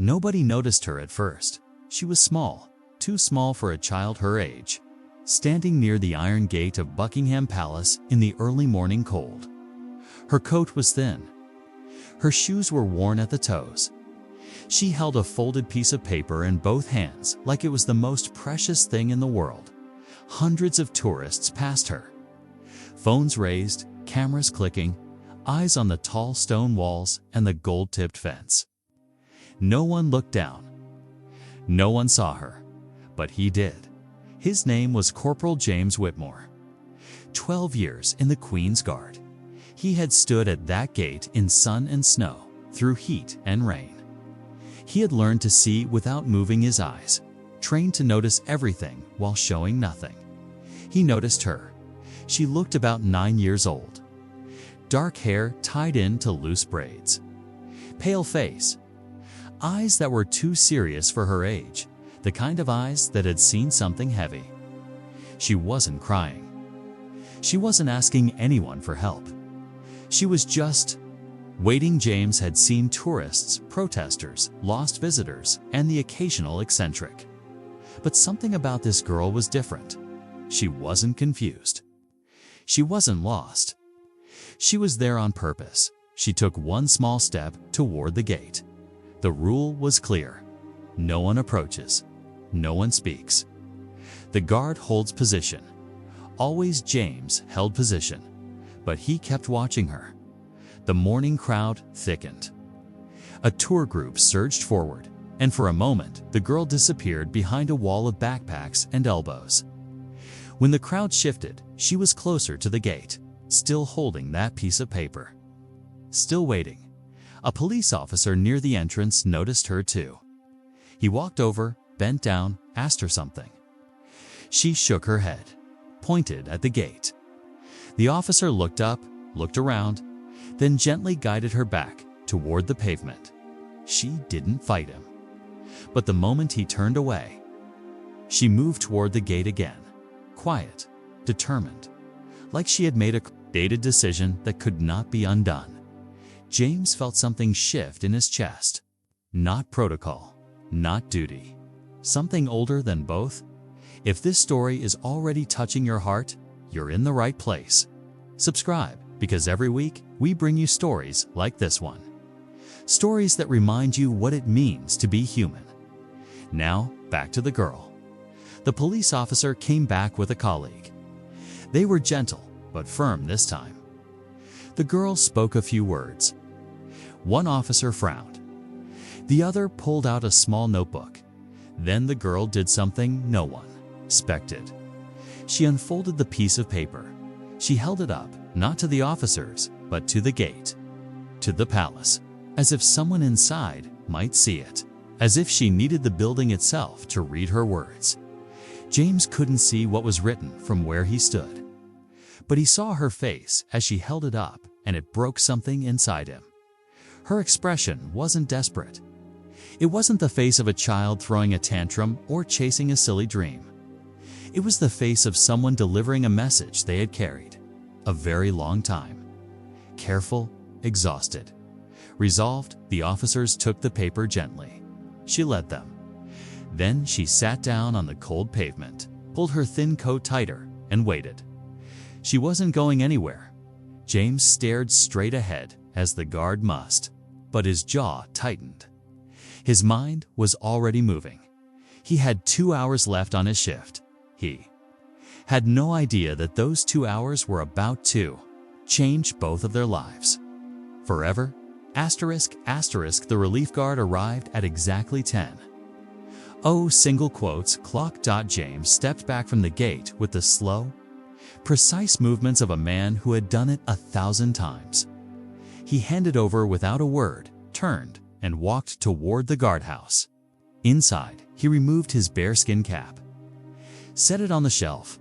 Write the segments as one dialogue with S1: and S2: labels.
S1: Nobody noticed her at first. She was small, too small for a child her age, standing near the iron gate of Buckingham Palace in the early morning cold. Her coat was thin. Her shoes were worn at the toes. She held a folded piece of paper in both hands like it was the most precious thing in the world. Hundreds of tourists passed her. Phones raised, cameras clicking, eyes on the tall stone walls and the gold-tipped fence. No one looked down. No one saw her, but he did. His name was Corporal James Whitmore. 12 years in the Queen's Guard. He had stood at that gate in sun and snow, through heat and rain. He had learned to see without moving his eyes, trained to notice everything while showing nothing. He noticed her. She looked about 9 years old. Dark hair tied into loose braids. Pale face. Eyes that were too serious for her age, the kind of eyes that had seen something heavy. She wasn't crying. She wasn't asking anyone for help. She was just waiting. James had seen tourists, protesters, lost visitors, and the occasional eccentric. But something about this girl was different. She wasn't confused. She wasn't lost. She was there on purpose. She took one small step toward the gate. The rule was clear. No one approaches. No one speaks. The guard holds position. Always James held position, but he kept watching her. The morning crowd thickened. A tour group surged forward, and for a moment, the girl disappeared behind a wall of backpacks and elbows. When the crowd shifted, she was closer to the gate, still holding that piece of paper. Still waiting. A police officer near the entrance noticed her too. He walked over, bent down, asked her something. She shook her head, pointed at the gate. The officer looked up, looked around, then gently guided her back toward the pavement. She didn't fight him. But the moment he turned away, she moved toward the gate again, quiet, determined, like she had made a dated decision that could not be undone. James felt something shift in his chest. Not protocol, not duty. Something older than both. If this story is already touching your heart, you're in the right place. Subscribe, because every week we bring you stories like this one. Stories that remind you what it means to be human. Now, back to the girl. The police officer came back with a colleague. They were gentle, but firm this time. The girl spoke a few words. One officer frowned. The other pulled out a small notebook. Then the girl did something no one expected. She unfolded the piece of paper. She held it up, not to the officers, but to the gate, to the palace, as if someone inside might see it, as if she needed the building itself to read her words. James couldn't see what was written from where he stood, but he saw her face as she held it up, and it broke something inside him. Her expression wasn't desperate. It wasn't the face of a child throwing a tantrum or chasing a silly dream. It was the face of someone delivering a message they had carried a very long time. Careful, exhausted. Resolved, the officers took the paper gently. She led them. Then she sat down on the cold pavement, pulled her thin coat tighter, and waited. She wasn't going anywhere. James stared straight ahead, as the guard must, but his jaw tightened. His mind was already moving. He had 2 hours left on his shift. He had no idea that those 2 hours were about to change both of their lives. Forever? Asterisk, asterisk, the relief guard arrived at exactly 10. Oh, single quotes, clock. James stepped back from the gate with the slow, precise movements of a man who had done it 1,000 times. He handed over without a word, turned, and walked toward the guardhouse. Inside, he removed his bearskin cap, set it on the shelf,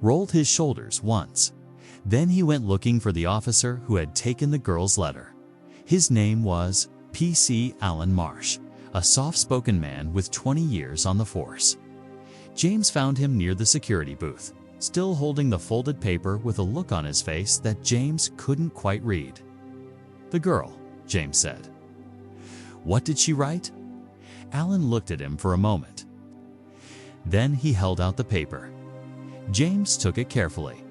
S1: rolled his shoulders once. Then he went looking for the officer who had taken the girl's letter. His name was P.C. Allen Marsh, a soft-spoken man with 20 years on the force. James found him near the security booth, still holding the folded paper with a look on his face that James couldn't quite read. "The girl," James said. "What did she write?" Alan looked at him for a moment. Then he held out the paper. James took it carefully.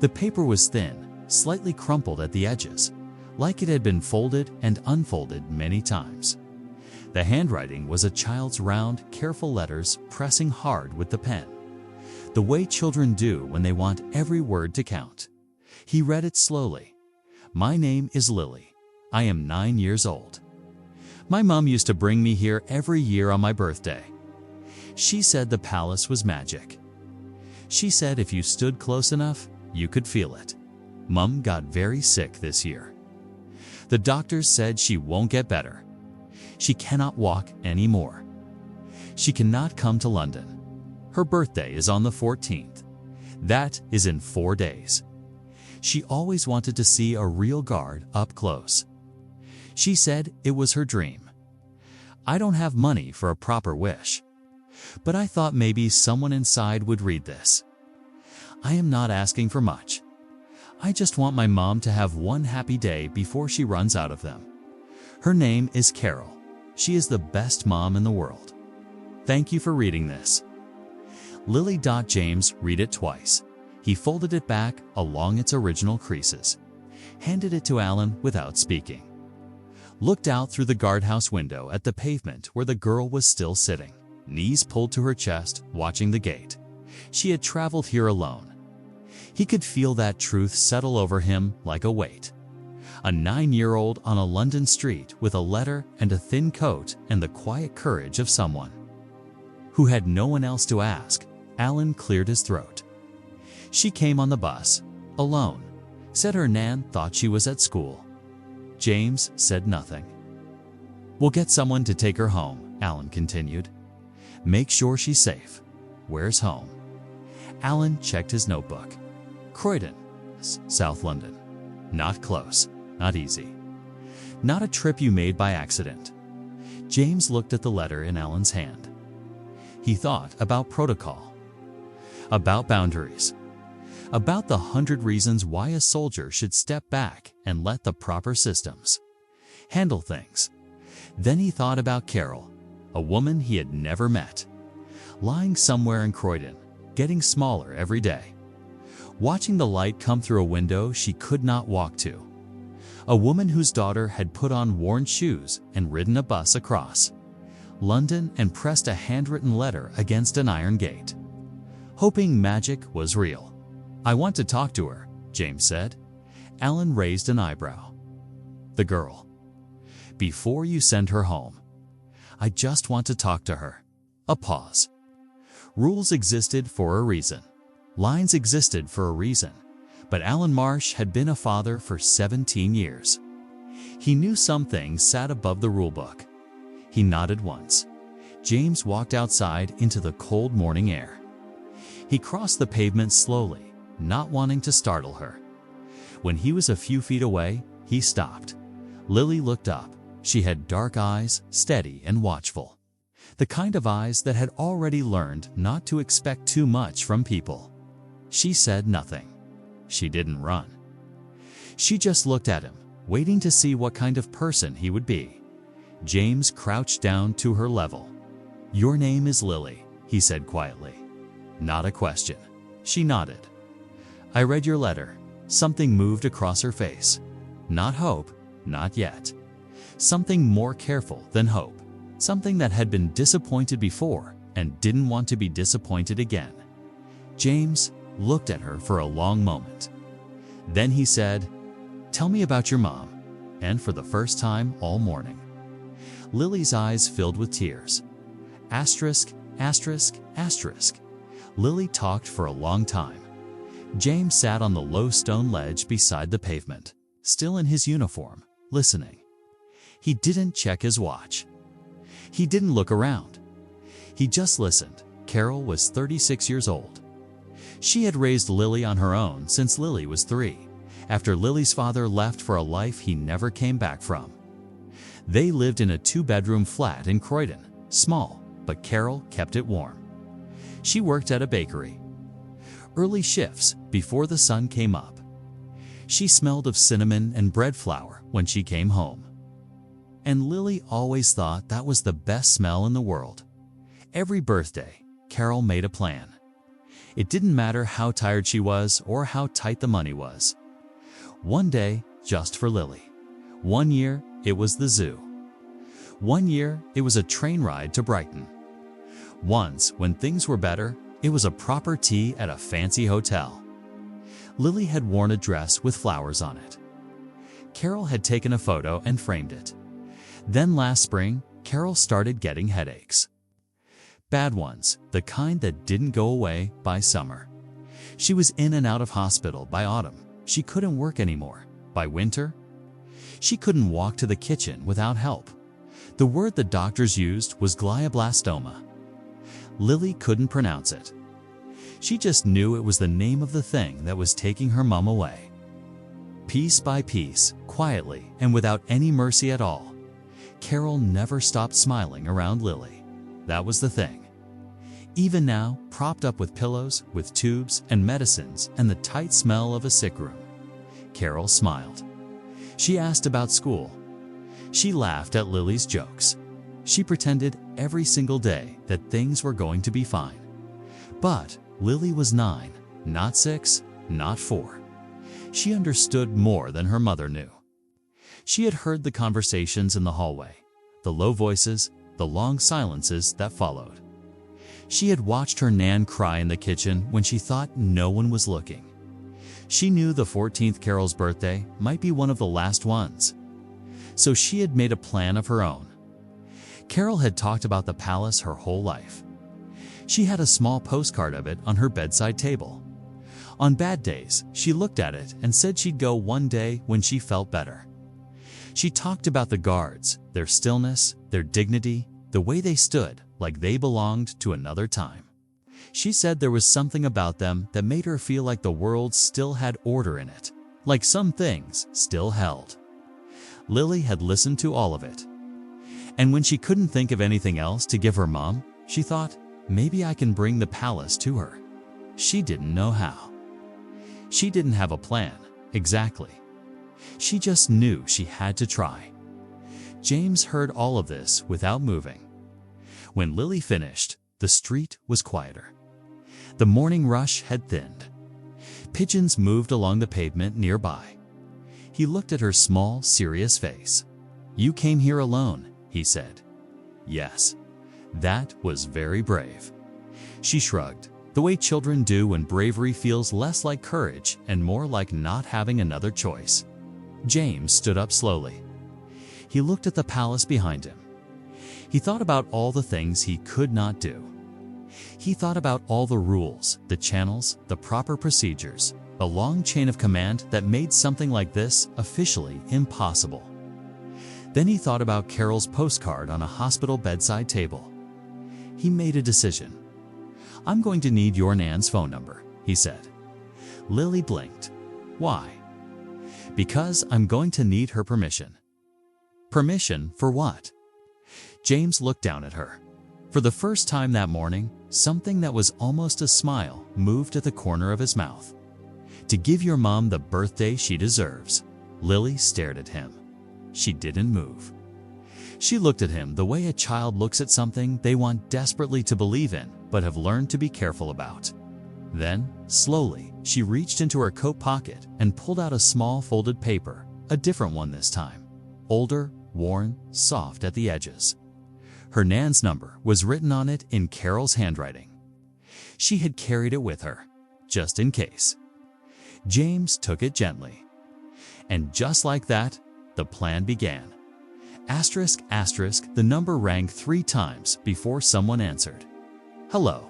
S1: The paper was thin, slightly crumpled at the edges, like it had been folded and unfolded many times. The handwriting was a child's round, careful letters pressing hard with the pen, the way children do when they want every word to count. He read it slowly. "My name is Lily. I am 9 years old. My mom used to bring me here every year on my birthday. She said the palace was magic. She said if you stood close enough, you could feel it. Mom got very sick this year. The doctors said she won't get better. She cannot walk anymore. She cannot come to London. Her birthday is on the 14th. That is in 4 days. She always wanted to see a real guard up close. She said it was her dream. I don't have money for a proper wish, but I thought maybe someone inside would read this. I am not asking for much. I just want my mom to have one happy day before she runs out of them. Her name is Carol. She is the best mom in the world. Thank you for reading this." Lily. James read it twice. He folded it back along its original creases, handed it to Alan without speaking, looked out through the guardhouse window at the pavement where the girl was still sitting, knees pulled to her chest, watching the gate. She had traveled here alone. He could feel that truth settle over him like a weight. A 9-year-old on a London street with a letter and a thin coat and the quiet courage of someone who had no one else to ask. Alan cleared his throat. She came on the bus, alone, said her nan thought she was at school. James said nothing. We'll get someone to take her home, Alan continued. Make sure she's safe. Where's home? Alan checked his notebook. Croydon, South London. Not close, not easy. Not a trip you made by accident. James looked at the letter in Alan's hand. He thought about protocol, about boundaries, about the 100 reasons why a soldier should step back and let the proper systems handle things. Then he thought about Carol, a woman he had never met, lying somewhere in Croydon, getting smaller every day, watching the light come through a window she could not walk to, a woman whose daughter had put on worn shoes and ridden a bus across London and pressed a handwritten letter against an iron gate, hoping magic was real. I want to talk to her, James said. Alan raised an eyebrow. The girl. Before you send her home. I just want to talk to her. A pause. Rules existed for a reason. Lines existed for a reason. But Alan Marsh had been a father for 17 years. He knew some things sat above the rulebook. He nodded once. James walked outside into the cold morning air. He crossed the pavement slowly, not wanting to startle her. When he was a few feet away, he stopped. Lily looked up. She had dark eyes, steady and watchful. The kind of eyes that had already learned not to expect too much from people. She said nothing. She didn't run. She just looked at him, waiting to see what kind of person he would be. James crouched down to her level. Your name is Lily, he said quietly. Not a question. She nodded. I read your letter. Something moved across her face. Not hope, not yet. Something more careful than hope. Something that had been disappointed before and didn't want to be disappointed again. James looked at her for a long moment. Then he said, Tell me about your mom. And for the first time all morning, Lily's eyes filled with tears. Asterisk, asterisk, asterisk. Lily talked for a long time. James sat on the low stone ledge beside the pavement, still in his uniform, listening. He didn't check his watch. He didn't look around. He just listened. Carol was 36 years old. She had raised Lily on her own since Lily was 3, after Lily's father left for a life he never came back from. They lived in a 2-bedroom flat in Croydon, small, but Carol kept it warm. She worked at a bakery. Early shifts before the sun came up. She smelled of cinnamon and bread flour when she came home. And Lily always thought that was the best smell in the world. Every birthday, Carol made a plan. It didn't matter how tired she was or how tight the money was. One day, just for Lily. One year, it was the zoo. One year, it was a train ride to Brighton. Once, when things were better, it was a proper tea at a fancy hotel. Lily had worn a dress with flowers on it. Carol had taken a photo and framed it. Then last spring, Carol started getting headaches. Bad ones, the kind that didn't go away by summer. She was in and out of hospital by autumn. She couldn't work anymore. By winter, she couldn't walk to the kitchen without help. The word the doctors used was glioblastoma. Lily couldn't pronounce it. She just knew it was the name of the thing that was taking her mom away. Piece by piece, quietly and without any mercy at all, Carol never stopped smiling around Lily. That was the thing. Even now, propped up with pillows, with tubes and medicines and the tight smell of a sick room, Carol smiled. She asked about school. She laughed at Lily's jokes. She pretended every single day that things were going to be fine. But Lily was 9, not 6, not 4. She understood more than her mother knew. She had heard the conversations in the hallway, the low voices, the long silences that followed. She had watched her Nan cry in the kitchen when she thought no one was looking. She knew the 14th Carol's birthday might be one of the last ones. So she had made a plan of her own. Carol had talked about the palace her whole life. She had a small postcard of it on her bedside table. On bad days, she looked at it and said she'd go one day when she felt better. She talked about the guards, their stillness, their dignity, the way they stood like they belonged to another time. She said there was something about them that made her feel like the world still had order in it, like some things still held. Lily had listened to all of it. And when she couldn't think of anything else to give her mom, she thought, maybe I can bring the palace to her. She didn't know how. She didn't have a plan, exactly. She just knew she had to try. James heard all of this without moving. When Lily finished, the street was quieter. The morning rush had thinned. Pigeons moved along the pavement nearby. He looked at her small, serious face. "You came here alone," he said. "Yes." That was very brave. She shrugged, the way children do when bravery feels less like courage and more like not having another choice. James stood up slowly. He looked at the palace behind him. He thought about all the things he could not do. He thought about all the rules, the channels, the proper procedures, a long chain of command that made something like this officially impossible. Then he thought about Carol's postcard on a hospital bedside table. He made a decision. "I'm going to need your Nan's phone number," he said. Lily blinked. "Why?" "Because I'm going to need her permission." "Permission for what?" James looked down at her. For the first time that morning, something that was almost a smile moved at the corner of his mouth. "To give your mom the birthday she deserves." Lily stared at him. She didn't move. She looked at him the way a child looks at something they want desperately to believe in but have learned to be careful about. Then, slowly, she reached into her coat pocket and pulled out a small folded paper, a different one this time. Older, worn, soft at the edges. Her Nan's number was written on it in Carol's handwriting. She had carried it with her, just in case. James took it gently. And just like that, the plan began. Asterisk, asterisk, the number rang 3 times before someone answered. "Hello."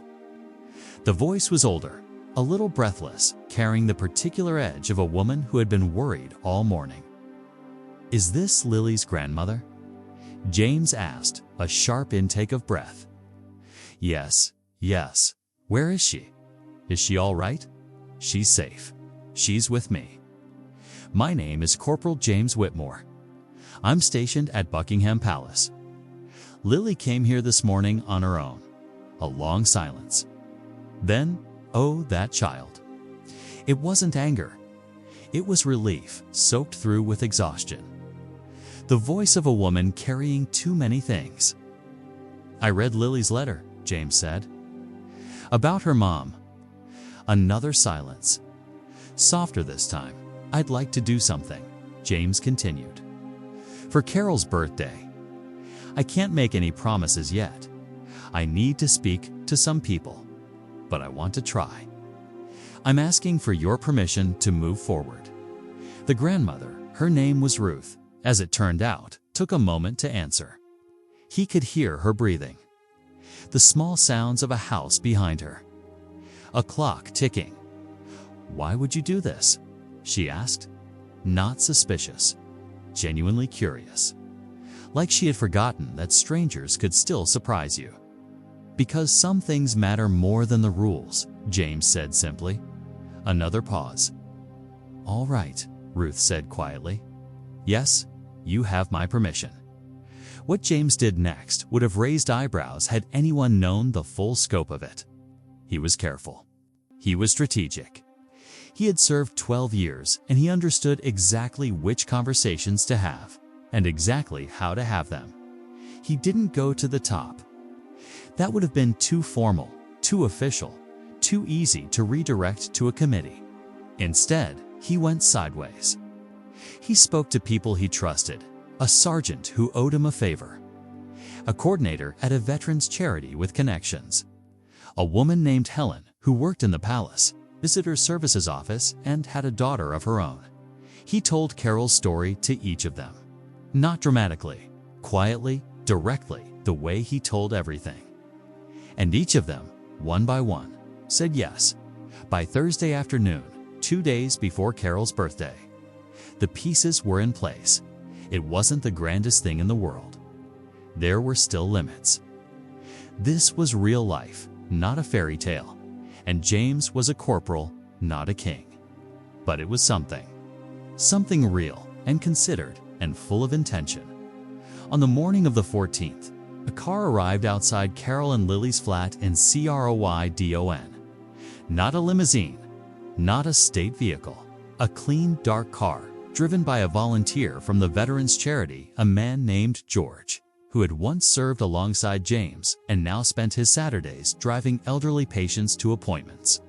S1: The voice was older, a little breathless, carrying the particular edge of a woman who had been worried all morning. "Is this Lily's grandmother?" James asked, a sharp intake of breath. "Yes, yes. Where is she? Is she all right?" "She's safe. She's with me. My name is Corporal James Whitmore. I'm stationed at Buckingham Palace. Lily came here this morning on her own." A long silence. Then, oh, that child. It wasn't anger. It was relief, soaked through with exhaustion. the voice of a woman carrying too many things. "I read Lily's letter," James said. "About her mom." Another silence. "Softer this time. I'd like to do something," James continued. "For Carol's birthday. I can't make any promises yet. I need to speak to some people, but I want to try. I'm asking for your permission to move forward." The grandmother, her name was Ruth, as it turned out, took a moment to answer. He could hear her breathing. The small sounds of a house behind her. A clock ticking. "Why would you do this?" she asked. Not suspicious, genuinely curious. Like she had forgotten that strangers could still surprise you. "Because some things matter more than the rules," James said simply. Another pause. "All right," Ruth said quietly. "Yes, you have my permission." What James did next would have raised eyebrows had anyone known the full scope of it. He was careful. He was strategic. He had served 12 years, and he understood exactly which conversations to have, and exactly how to have them. He didn't go to the top. That would have been too formal, too official, too easy to redirect to a committee. Instead, he went sideways. He spoke to people he trusted, a sergeant who owed him a favor, a coordinator at a veterans charity with connections, a woman named Helen who worked in the palace, visitor services office, and had a daughter of her own. He told Carol's story to each of them. Not dramatically, quietly, directly, the way he told everything. And each of them, one by one, said yes. By Thursday afternoon, 2 days before Carol's birthday, the pieces were in place. It wasn't the grandest thing in the world. There were still limits. This was real life, not a fairy tale, and James was a corporal, not a king. But it was something. Something real and considered and full of intention. On the morning of the 14th, a car arrived outside Carol and Lily's flat in Croydon. Not a limousine, not a state vehicle, a clean, dark car driven by a volunteer from the veterans charity, a man named George, who had once served alongside James and now spent his Saturdays driving elderly patients to appointments.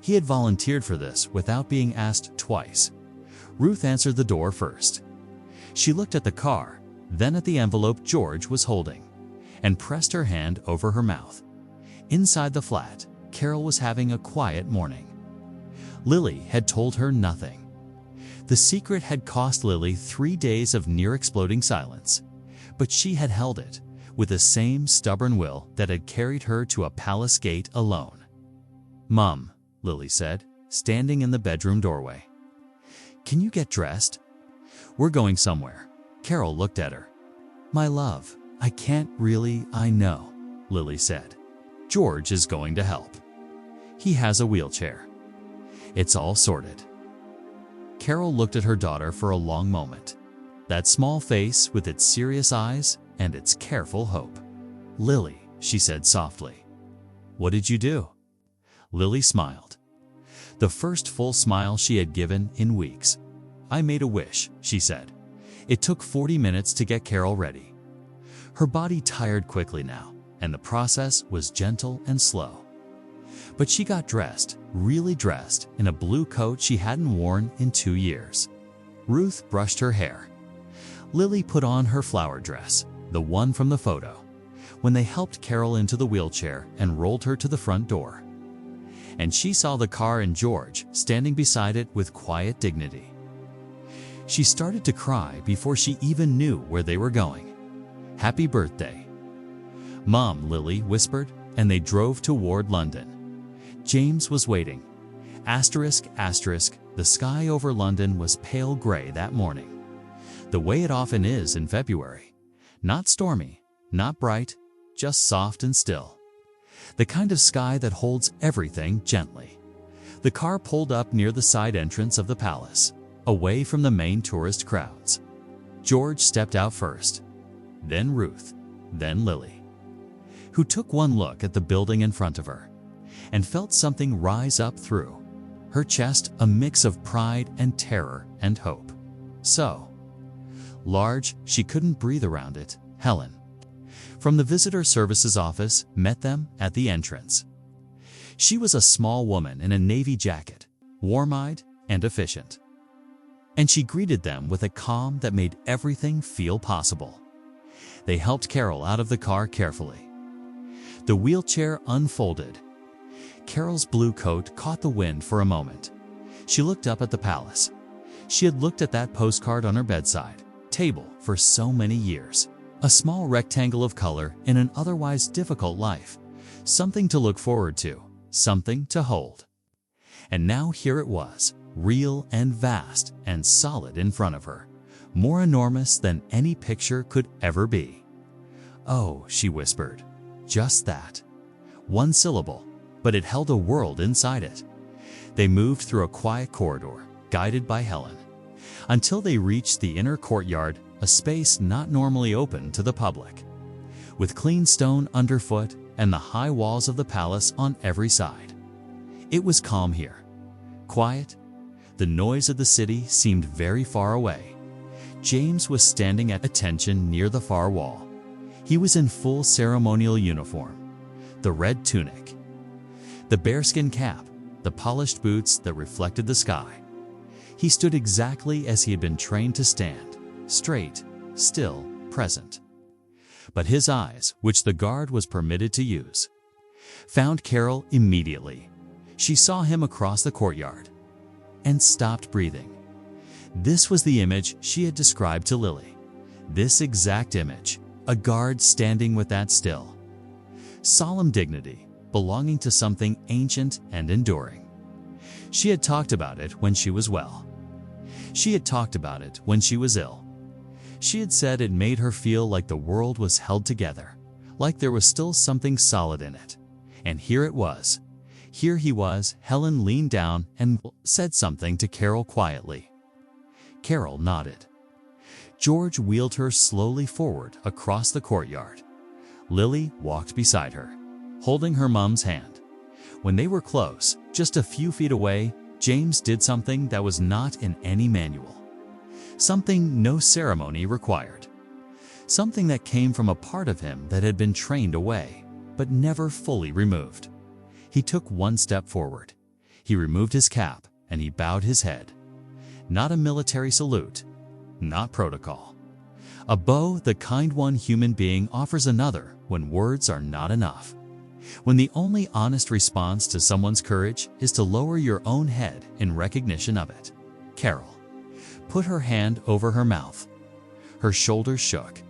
S1: He had volunteered for this without being asked twice. Ruth answered the door first. She looked at the car, then at the envelope George was holding, and pressed her hand over her mouth. Inside the flat, Carol was having a quiet morning. Lily had told her nothing. The secret had cost Lily 3 days of near-exploding silence, but she had held it with the same stubborn will that had carried her to a palace gate alone. "Mom," Lily said, standing in the bedroom doorway. "Can you get dressed? We're going somewhere." Carol looked at her. "My love, I can't really, I know," Lily said. "George is going to help. He has a wheelchair. It's all sorted." Carol looked at her daughter for a long moment. That small face with its serious eyes and its careful hope. "Lily," she said softly. "What did you do?" Lily smiled. The first full smile she had given in weeks. "I made a wish," she said. "It took 40 minutes to get Carol ready." Her body tired quickly now, and the process was gentle and slow. But she got dressed, really dressed, in a blue coat she hadn't worn in 2 years. Ruth brushed her hair. Lily put on her flower dress, the one from the photo, when they helped Carol into the wheelchair and rolled her to the front door. And she saw the car and George standing beside it with quiet dignity. She started to cry before she even knew where they were going. "Happy birthday, Mom," Lily whispered, and they drove toward London. James was waiting. Asterisk, asterisk, the sky over London was pale gray that morning. The way it often is in February. Not stormy, not bright, just soft and still. The kind of sky that holds everything gently. The car pulled up near the side entrance of the palace, away from the main tourist crowds. George stepped out first, then Ruth, then Lily, who took one look at the building in front of her and felt something rise up through her chest, a mix of pride and terror and hope. So, large, she couldn't breathe around it. Helen, from the visitor services office, met them at the entrance. She was a small woman in a navy jacket, warm-eyed and efficient. And she greeted them with a calm that made everything feel possible. They helped Carol out of the car carefully. The wheelchair unfolded. Carol's blue coat caught the wind for a moment. She looked up at the palace. She had looked at that postcard on her bedside table for so many years. A small rectangle of color in an otherwise difficult life. Something to look forward to, something to hold. And now here it was, real and vast and solid in front of her, more enormous than any picture could ever be. "Oh," she whispered, "just that." One syllable, but it held a world inside it. They moved through a quiet corridor, guided by Helen, until they reached the inner courtyard, a space not normally open to the public, with clean stone underfoot and the high walls of the palace on every side. It was calm here, quiet. The noise of the city seemed very far away. James was standing at attention near the far wall. He was in full ceremonial uniform, the red tunic, the bearskin cap, the polished boots that reflected the sky. He stood exactly as he had been trained to stand, straight, still, present. But his eyes, which the guard was permitted to use, found Carol immediately. She saw him across the courtyard and stopped breathing. This was the image she had described to Lily. This exact image, a guard standing with that still, solemn dignity, belonging to something ancient and enduring. She had talked about it when she was well. She had talked about it when she was ill. She had said it made her feel like the world was held together, like there was still something solid in it. And here it was. Here he was. Helen leaned down and said something to Carol quietly. Carol nodded. George wheeled her slowly forward across the courtyard. Lily walked beside her, holding her mom's hand. When they were close, just a few feet away, James did something that was not in any manual. Something no ceremony required. Something that came from a part of him that had been trained away, but never fully removed. He took one step forward. He removed his cap and he bowed his head. Not a military salute, not protocol. A bow the kind one human being offers another when words are not enough. When the only honest response to someone's courage is to lower your own head in recognition of it. Carol put her hand over her mouth. Her shoulders shook.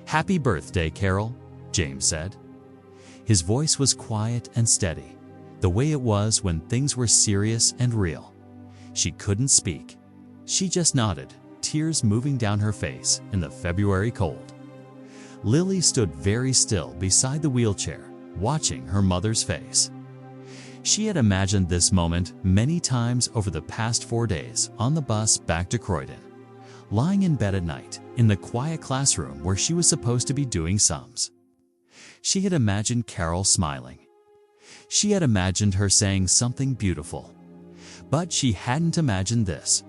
S1: "Happy birthday, Carol," James said. His voice was quiet and steady, the way it was when things were serious and real. She couldn't speak. She just nodded, tears moving down her face in the February cold. Lily stood very still beside the wheelchair, watching her mother's face. She had imagined this moment many times over the past 4 days on the bus back to Croydon, lying in bed at night in the quiet classroom where she was supposed to be doing sums. She had imagined Carol smiling. She had imagined her saying something beautiful. But she hadn't imagined this.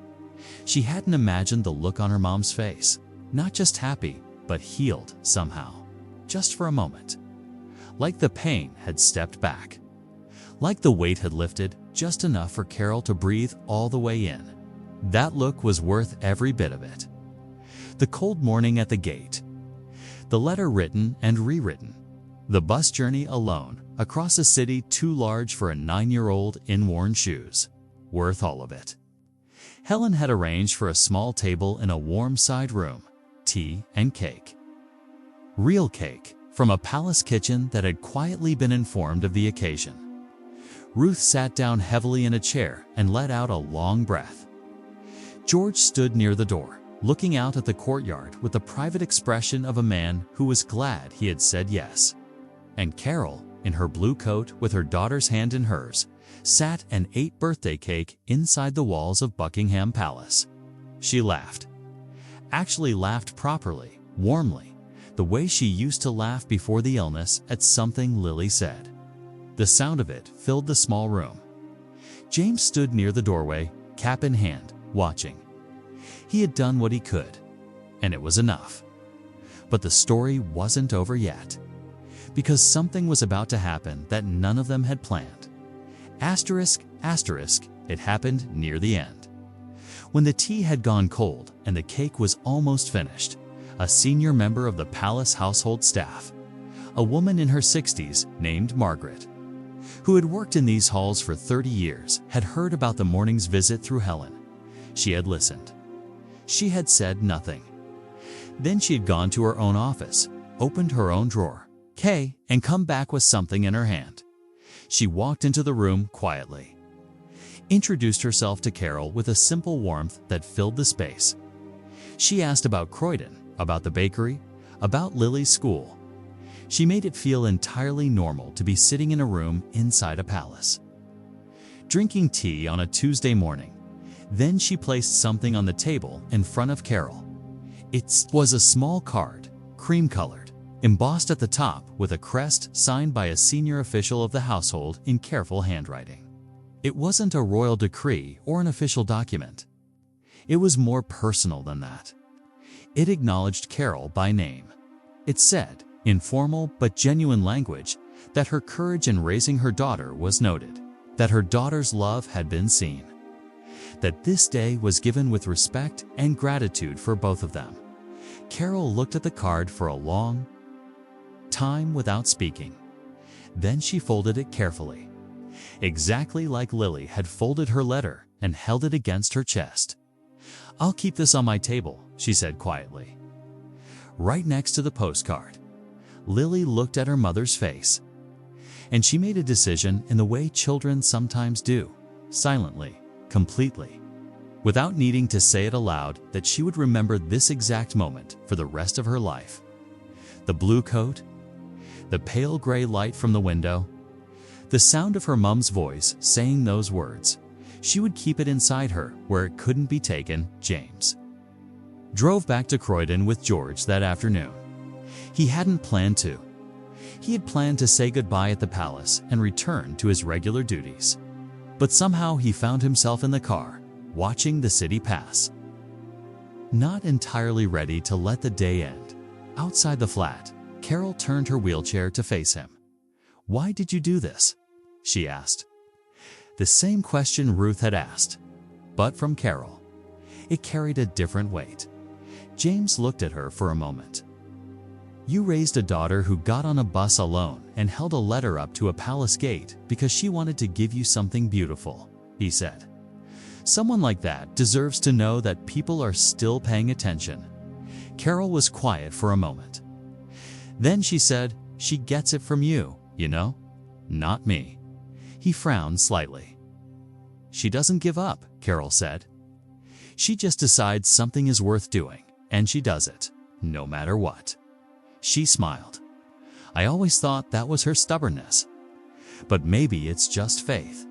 S1: She hadn't imagined the look on her mom's face, not just happy, but healed somehow, just for a moment. Like the pain had stepped back. Like the weight had lifted just enough for Carol to breathe all the way in. That look was worth every bit of it. The cold morning at the gate. The letter written and rewritten. The bus journey alone, across a city too large for a 9-year-old in worn shoes. Worth all of it. Helen had arranged for a small table in a warm side room, tea and cake. Real cake, from a palace kitchen that had quietly been informed of the occasion. Ruth sat down heavily in a chair and let out a long breath. George stood near the door, looking out at the courtyard with the private expression of a man who was glad he had said yes. And Carol, in her blue coat with her daughter's hand in hers, sat and ate birthday cake inside the walls of Buckingham Palace. She laughed. Actually laughed properly, warmly, the way she used to laugh before the illness at something Lily said. The sound of it filled the small room. James stood near the doorway, cap in hand, watching. He had done what he could. and it was enough. But the story wasn't over yet, because something was about to happen that none of them had planned. Asterisk, asterisk, it happened near the end. When the tea had gone cold and the cake was almost finished, a senior member of the palace household staff, a woman in her 60s named Margaret, who had worked in these halls for 30 years, had heard about the morning's visit through Helen. She had listened. She had said nothing. Then she had gone to her own office, opened her own drawer, and come back with something in her hand. She walked into the room quietly, introduced herself to Carol with a simple warmth that filled the space. She asked about Croydon, about the bakery, about Lily's school. She made it feel entirely normal to be sitting in a room inside a palace, drinking tea on a Tuesday morning. Then she placed something on the table in front of Carol. It was a small card, cream-colored, embossed at the top with a crest signed by a senior official of the household in careful handwriting. It wasn't a royal decree or an official document. It was more personal than that. It acknowledged Carol by name. It said, in formal but genuine language, that her courage in raising her daughter was noted, that her daughter's love had been seen, that this day was given with respect and gratitude for both of them. Carol looked at the card for a long time without speaking. Then she folded it carefully, exactly like Lily had folded her letter, and held it against her chest. "I'll keep this on my table," she said quietly, right next to the postcard. Lily looked at her mother's face, and she made a decision in the way children sometimes do, silently, completely, without needing to say it aloud, that she would remember this exact moment for the rest of her life. The blue coat, the pale gray light from the window, the sound of her mom's voice saying those words. She would keep it inside her where it couldn't be taken. James drove back to Croydon with George that afternoon. He hadn't planned to. He had planned to say goodbye at the palace and return to his regular duties. But somehow he found himself in the car, watching the city pass. Not entirely ready to let the day end. Outside the flat, Carol turned her wheelchair to face him. "Why did you do this?" she asked. The same question Ruth had asked, but from Carol. It carried a different weight. James looked at her for a moment. "You raised a daughter who got on a bus alone and held a letter up to a palace gate because she wanted to give you something beautiful," he said. "Someone like that deserves to know that people are still paying attention." Carol was quiet for a moment. Then she said, "She gets it from you, you know, not me." He frowned slightly. "She doesn't give up," Carol said. "She just decides something is worth doing, and she does it, no matter what." She smiled. "I always thought that was her stubbornness. But maybe it's just faith."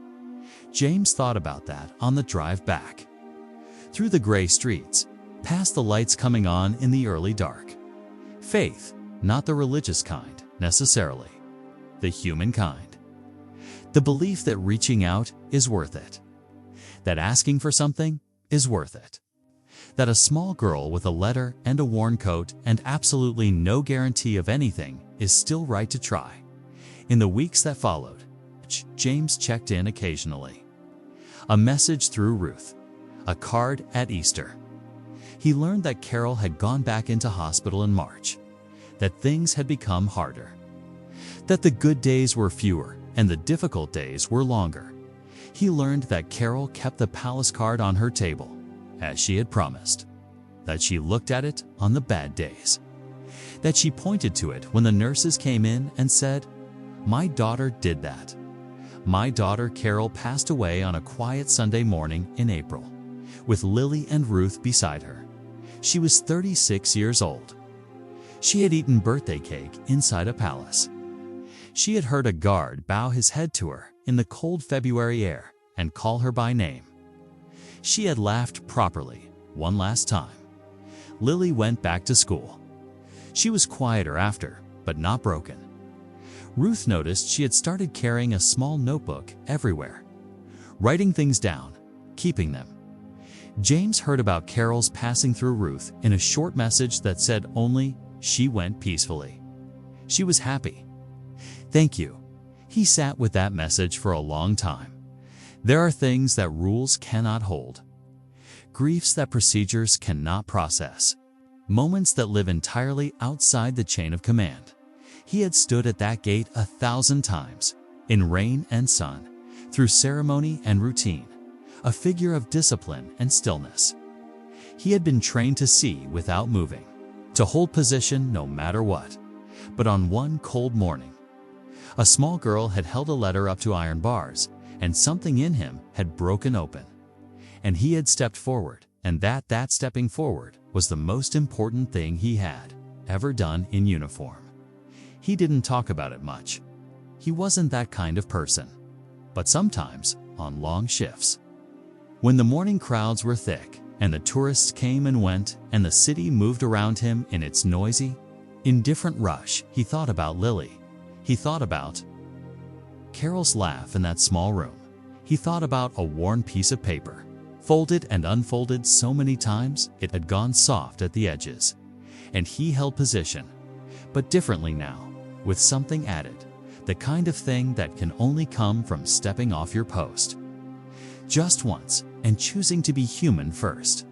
S1: James thought about that on the drive back. Through the gray streets, past the lights coming on in the early dark. Faith, not the religious kind, necessarily. The human kind. The belief that reaching out is worth it. That asking for something is worth it. That a small girl with a letter and a worn coat and absolutely no guarantee of anything is still right to try. In the weeks that followed, James checked in occasionally. A message through Ruth. A card at Easter. He learned that Carol had gone back into hospital in March. That things had become harder. That the good days were fewer and the difficult days were longer. He learned that Carol kept the palace card on her table, as she had promised. That she looked at it on the bad days. That she pointed to it when the nurses came in and said, "My daughter did that." My daughter Carol passed away on a quiet Sunday morning in April, with Lily and Ruth beside her. She was 36 years old. She had eaten birthday cake inside a palace. She had heard a guard bow his head to her in the cold February air and call her by name. She had laughed properly one last time. Lily went back to school. She was quieter after, but not broken. Ruth noticed she had started carrying a small notebook everywhere, writing things down, keeping them. James heard about Carol's passing through Ruth in a short message that said only, "She went peacefully. She was happy." Thank you. He sat with that message for a long time. There are things that rules cannot hold, griefs that procedures cannot process, moments that live entirely outside the chain of command. He had stood at that gate 1,000 times, in rain and sun, through ceremony and routine, a figure of discipline and stillness. He had been trained to see without moving, to hold position no matter what. But on one cold morning, a small girl had held a letter up to iron bars, and something in him had broken open. And he had stepped forward, and that stepping forward was the most important thing he had ever done in uniform. He didn't talk about it much. He wasn't that kind of person. But sometimes, on long shifts, when the morning crowds were thick, and the tourists came and went, and the city moved around him in its noisy, indifferent rush, he thought about Lily. He thought about Carol's laugh in that small room. He thought about a worn piece of paper, folded and unfolded so many times it had gone soft at the edges. And he held position, but differently now, with something added, the kind of thing that can only come from stepping off your post. Just once, and choosing to be human first.